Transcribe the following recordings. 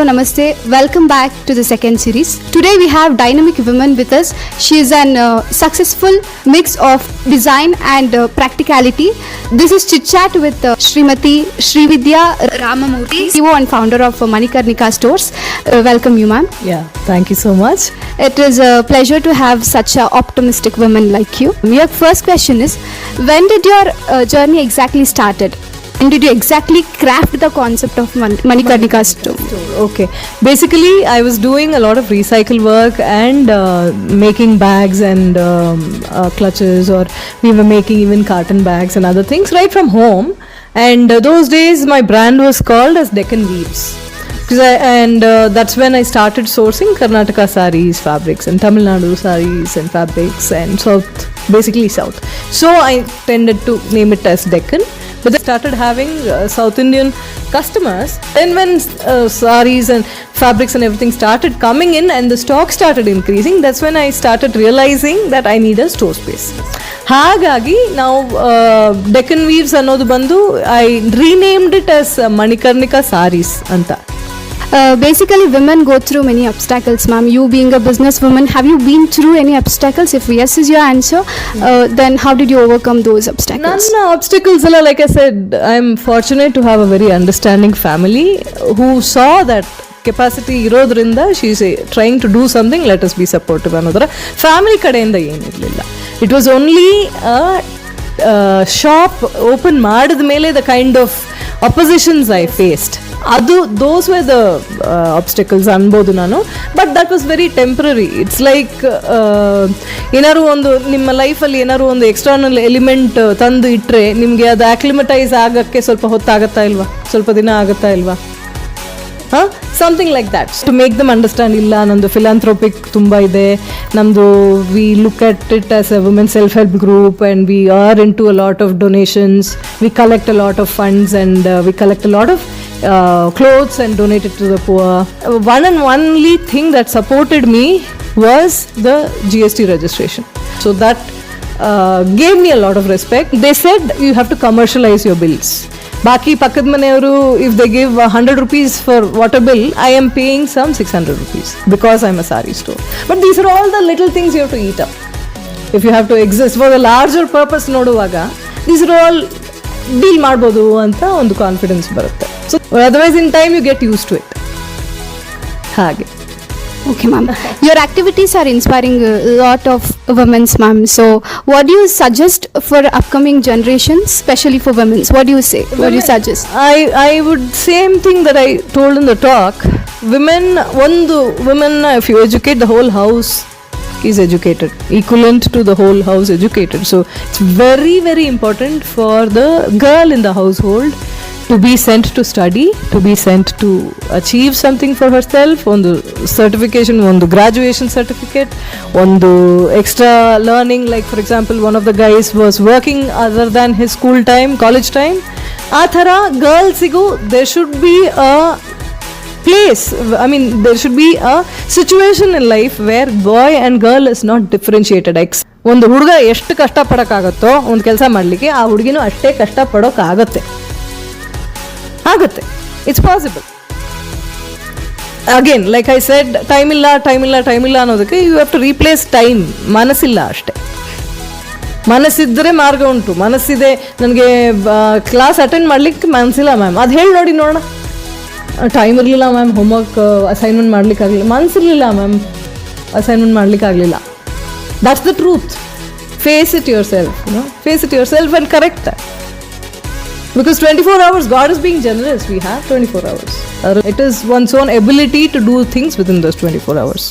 namaste. Welcome back to the second series. Today we have dynamic women with us. She is an successful mix of design and practicality. This is Chit Chat with Srividya Ramamurthy, CEO and founder of Manikarnika stores. Welcome you, ma'am. Yeah, thank you so much. It is a pleasure to have such an optimistic woman like you. Your first question is, when did your journey exactly started? And did you exactly craft the concept of Manikarnika store? Okay. Basically, I was doing a lot of recycle work and making bags and clutches, or we were making even carton bags and other things right from home. And those days, my brand was called as Deccan Weaves. That's when I started sourcing Karnataka sarees, fabrics, and Tamil Nadu sarees and fabrics, and basically South. So I tended to name it as Deccan. But I started having South Indian customers. Then when sarees and fabrics and everything started coming in and the stock started increasing, that's when I started realizing that I need a store space. Hagagi, now Deccan Weaves annodu bandu, I renamed it as Manikarnika sarees anta. Basically, women go through many obstacles, ma'am. You being a businesswoman, have you been through any obstacles? If yes is your answer, then how did you overcome those obstacles? None obstacles. Like I said, I'm fortunate to have a very understanding family who saw that capacity irodrinda, she's trying to do something, let us be supportive. Another family kadeinda yenirilla. It was only a shop open madad mele the kind of oppositions I faced. Those were the obstacles ಅನ್ಬೋದು ನಾನು. But that was very temporary. It's like ಏನಾದ್ರು ಒಂದು ನಿಮ್ಮ ಲೈಫಲ್ಲಿ ಏನಾದ್ರು ಒಂದು external element ತಂದು ಇಟ್ಟರೆ ನಿಮಗೆ ಅದು ಆಕ್ಲಿಮಟೈಸ್ ಆಗೋಕ್ಕೆ ಸ್ವಲ್ಪ ಹೊತ್ತಾಗತ್ತಾ ಇಲ್ವಾ, ಸ್ವಲ್ಪ ದಿನ ಆಗುತ್ತಾ ಇಲ್ವಾ, something like that to make them understand. ಇಲ್ಲ ನಮ್ಮದು ಫಿಲಾಂಥ್ರೋಪಿಕ್ ತುಂಬ ಇದೆ, ನಮ್ಮದು we look at it as a women self help group and we are in to a lot of donations, we collect a lot of funds and we collect a lot of clothes and donated to the poor. One and only thing that supported me was the GST registration. So that gave me a lot of respect. They said you have to commercialize your bills. Baki pakkad maneyaru, if they give 100 rupees for water bill, I am paying some 600 rupees because I'm a saree store. But these are all the little things you have to eat up if you have to exist for a larger purpose. Noduvaga these are all deal ಮಾಡ್ಬೋದು ಅಂತ ಒಂದು confidence ಬರುತ್ತೆ. So otherwise in time you get use to it. ಹಾಗೆ. Okay, ma'am. Your activities are inspiring a lot of women, ma'am. So, what do you suggest for upcoming generations, especially for women? What do you say? What do you suggest? I would same thing that I told in the talk. Women, if you educate the whole house, is educated, equivalent to the whole house educated. So it's very, very important for the girl in the household to be sent to study, to be sent to achieve something for herself, on the certification, on the graduation certificate, on the extra learning. Like for example, one of the guys was working other than his school time, college time. Athara girlsigu there should be a place, I mean there should be a situation in life where boy and girl is not differentiated. ಒಂದು ಹುಡುಗ ಎಷ್ಟು ಕಷ್ಟ ಪಡೋಕ್ಕಾಗತ್ತೋ ಒಂದು ಕೆಲಸ ಮಾಡಲಿಕ್ಕೆ ಆ ಹುಡುಗಿನೂ ಅಷ್ಟೇ ಕಷ್ಟ ಪಡೋಕ್ಕಾಗತ್ತೆ. It's possible. Again like I said, time ಇಲ್ಲ ಅನ್ನೋದಕ್ಕೆ you have to replace time. ಮನಸ್ಸಿಲ್ಲ ಅಷ್ಟೇ. ಮನಸ್ಸಿದ್ದರೆ ಮಾರ್ಗ ಉಂಟು. ಮನಸ್ಸಿದೆ, ನನಗೆ ಕ್ಲಾಸ್ ಅಟೆಂಡ್ ಮಾಡ್ಲಿಕ್ಕೆ ಮನಸ್ಸಿಲ್ಲ ಮ್ಯಾಮ್, ಅದು ಹೇಳಿ ನೋಡಿ ನೋಡೋಣ. ಟೈಮ್ ಇರಲಿಲ್ಲ ಮ್ಯಾಮ್, ಹೋಮ್ವರ್ಕ್ ಅಸೈನ್ಮೆಂಟ್ ಮಾಡಲಿಕ್ಕಾಗಲಿಲ್ಲ. ಮನಸ್ಸಿರಲಿಲ್ಲ ಮ್ಯಾಮ್, ಅಸೈನ್ಮೆಂಟ್ ಮಾಡಲಿಕ್ಕಾಗಲಿಲ್ಲ. That's the truth. Face it yourself, face it yourself and correct that. Because 24 hours, God is being generous. We have 24 hours. It is one's own ability to do things within those 24 hours.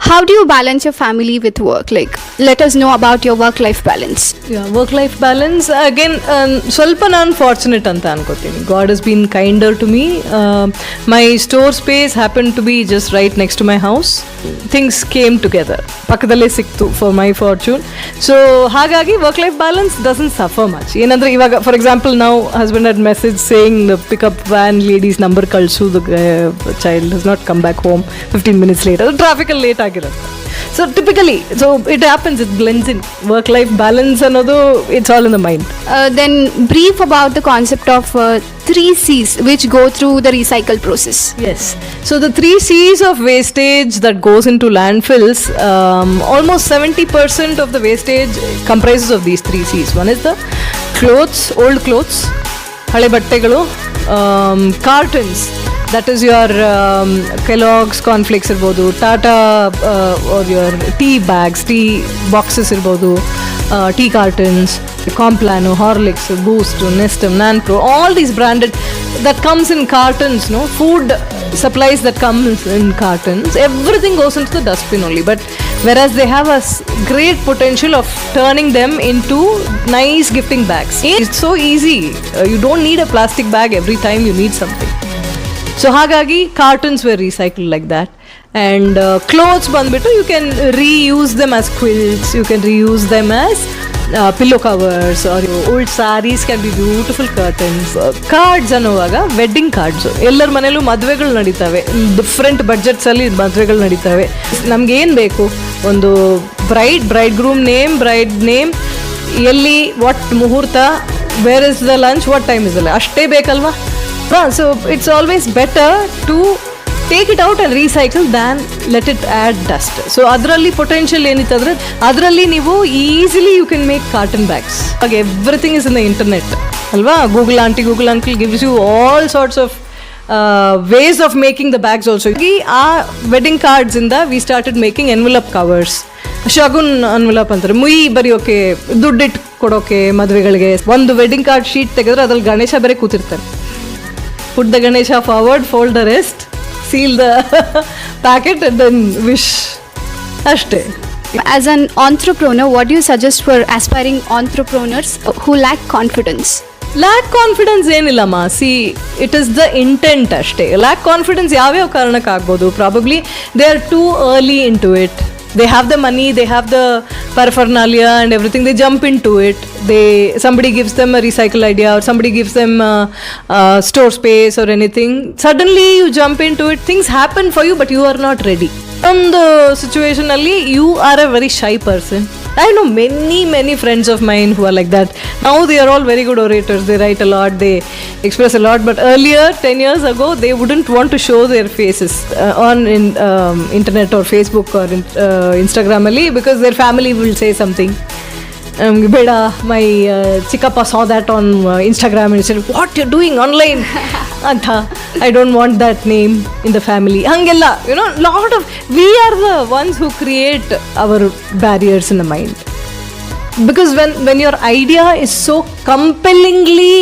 How do you balance your family with work? Like, let us know about your work-life balance. Yeah, work-life balance. Again, ಸ್ವಲ್ಪ ನಾನು fortunate ಅಂತ ಅನ್ಕೋತೀನಿ. God has been kinder to me. My store space happened to be just right next to my house. Things came together. ಪಕ್ಕದಲ್ಲೇ ಸಿಕ್ತು for my fortune. So ಹಾಗಾಗಿ work-life balance doesn't suffer much. ಏನಂದ್ರೆ ಇವಾಗ for example ನಾವು husband had message saying the pickup van lady's number ಕಳಿಸು, the child has not come back home 15 minutes later. Traffic ಅಲ್ಲಿ late ಆಗಿರುತ್ತೆ. So typically, so it happens, it blends in. Work-life balance another, it's all in the mind. Then brief about the concept of 3 C's which go through the recycle process. Yes. So the 3 C's of wastage that goes into landfills, almost 70% of the wastage comprises of these 3 C's. One is the clothes, old clothes, hale battagalu, cartons. That is your Kellogg's cornflakes irbodu, Tata or your tea bags, tea boxes irbodu, tea cartons, Complano, Horlicks, Boost, Nestum, Nanpro, all these branded that comes in cartons, no food supplies that comes in cartons, everything goes into the dustbin only. But whereas they have a great potential of turning them into nice gifting bags. It's so easy. You don't need a plastic bag every time you need something. So hagagi cartons were recycled like that. And clothes bandbittu, you can reuse them as quilts, you can reuse them as pillow covers, or old sarees can be beautiful curtains. Cards ಅನ್ನುವಾಗ wedding cards ಎಲ್ಲರ ಮನೇಲೂ ಮದುವೆಗಳು ನಡೀತವೆ, different ಬಡ್ಜೆಟ್ಸಲ್ಲಿ ಮದುವೆಗಳು ನಡೀತವೆ. ನಮ್ಗೆ ಏನು ಬೇಕು, ಒಂದು bride groom name, bride name, ಎಲ್ಲಿ, ವಾಟ್ ಮುಹೂರ್ತ, where is the lunch, what time is the, ಅಷ್ಟೇ ಬೇಕಲ್ವಾ? So it's always better to take it out and recycle than let it add dust. So adralli potential enitadre, adralli ನೀವು easily you can make carton bags. Okay, everything is in the internet alva. Google auntie, Google uncle gives you all sorts of ways of making the bags also. Our wedding cards inda we started making envelope covers. Shakun ಅನ್ವಲಪ್ ಅಂತಾರೆ, ಮುಯಿ ಬರೆಯೋಕೆ, ದುಡ್ಡಿಟ್ಟು ಕೊಡೋಕೆ ಮದುವೆಗಳಿಗೆ. ಒಂದು wedding card sheet ತೆಗೆದ್ರೆ ಅದ್ರಲ್ಲಿ ಗಣೇಶ ಬೇರೆ ಕೂತಿರ್ತಾರೆ. Put the Ganesha forward, fold the rest, seal the packet and then wish. Ashte. As an entrepreneur, what do you suggest for aspiring entrepreneurs who lack confidence? Lack confidence ಏನillಮ್ಮ, see it is the intent ಅಷ್ಟೇ. Lack confidence ಯಾವ್ಯಾವ ಕಾರಣಕ್ಕೆ ಆಗ್ಬೋದು? Probably they are too early into it. They have the money, they have the paraphernalia and everything, they jump into it. Somebody gives them a recycle idea, or somebody gives them store space or anything. Suddenly you jump into it, things happen for you, but you are not ready. On the situation alli, you are a very shy person. I know many friends of mine who are like that. Now they are all very good orators, they write a lot, they express a lot, but earlier 10 years ago they wouldn't want to show their faces on internet or Facebook or Instagram alli, because their family will say something. Beda, my chikappa saw that on Instagram and said, what you're doing online? Anta, I don't want that name in the family. Hangella, lot of, we are the ones who create our barriers in the mind. Because when your idea is so compellingly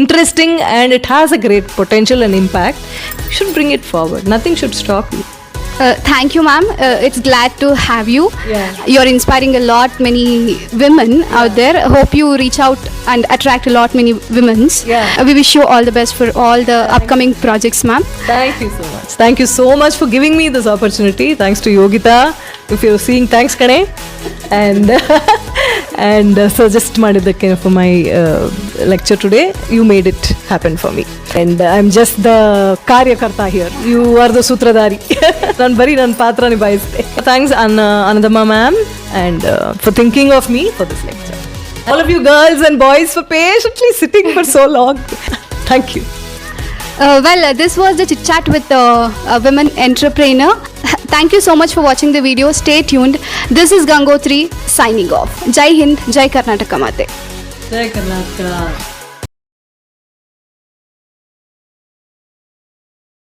interesting and it has a great potential and impact, you should bring it forward. Nothing should stop you. Thank you, ma'am. It's glad to have you. Yeah. You're inspiring a lot many women out there. Hope you reach out and attract a lot many women. Yeah. We wish you all the best for all the upcoming projects, ma'am. Thank you so much. Thank you so much for giving me this opportunity. Thanks to Yogita. If you're seeing, thanks Kane. And suggest ಮಾಡಿದ್ದಕ್ಕೆ for my lecture today. You made it happen for me. And I'm just the ಕಾರ್ಯಕರ್ತ here. You are the ಸೂತ್ರಧಾರಿ. ನಾನು ಬರೀ ನನ್ನ ಪಾತ್ರ ನಿಭಾಯಿಸಿದೆ. Thanks Anandama ma'am and for thinking of me for this lecture. All of you girls and boys for patiently sitting for so long. Thank you. This was the chit chat with a women entrepreneur. Thank you so much for watching the video. Stay tuned. This is Gangotri signing off. Jai Hind, Jai Karnataka Mate. Jai Karnataka.